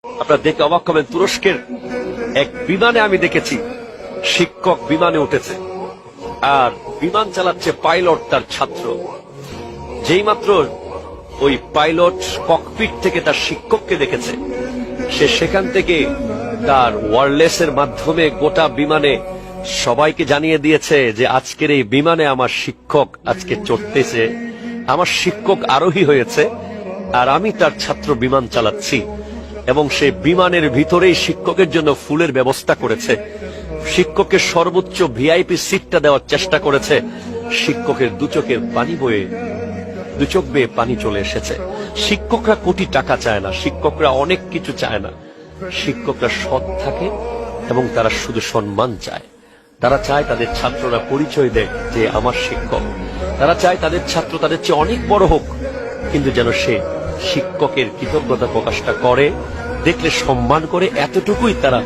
আপনারা দেখে অবাক হবেন, তুরস্কের এক বিমানে আমি দেখেছি শিক্ষক বিমানে উঠেছে আর বিমান চালাচ্ছে পাইলট তার ছাত্র। যেই মাত্র ওই পাইলট ককপিট থেকে তার শিক্ষককে দেখেছে, সে সেখান থেকে তার ওয়্যারলেসের মাধ্যমে গোটা বিমানে সবাইকে জানিয়ে দিয়েছে যে আজকের এই বিমানে আমার শিক্ষক আজকে চড়তেছে, আমার শিক্ষক আরোহী হয়েছে আর আমি তার ছাত্র বিমান চালাচ্ছি। এবং সে বিমানের ভিতরেই শিক্ষকের জন্য ফুলের ব্যবস্থা করেছে, শিক্ষকের সর্বোচ্চ ভিআইপি সিটটা দেওয়ার চেষ্টা করেছে। শিক্ষকের দু চোখ বেয়ে পানি চলে এসেছে। শিক্ষকরা কোটি টাকা চায় না, শিক্ষকরা অনেক কিছু চায় না, শিক্ষকরা সৎ থাকে এবং তারা শুধু সম্মান চায়। তারা চায় তাদের ছাত্ররা পরিচয় দেয় যে আমার শিক্ষক। তারা চায় তাদের ছাত্র তাদের চেয়ে অনেক বড় হোক, কিন্তু যেন সে শিক্ষকের কৃতজ্ঞতা প্রকাশটা করে, দেখলে সম্মান করে, এতটুকুই তারা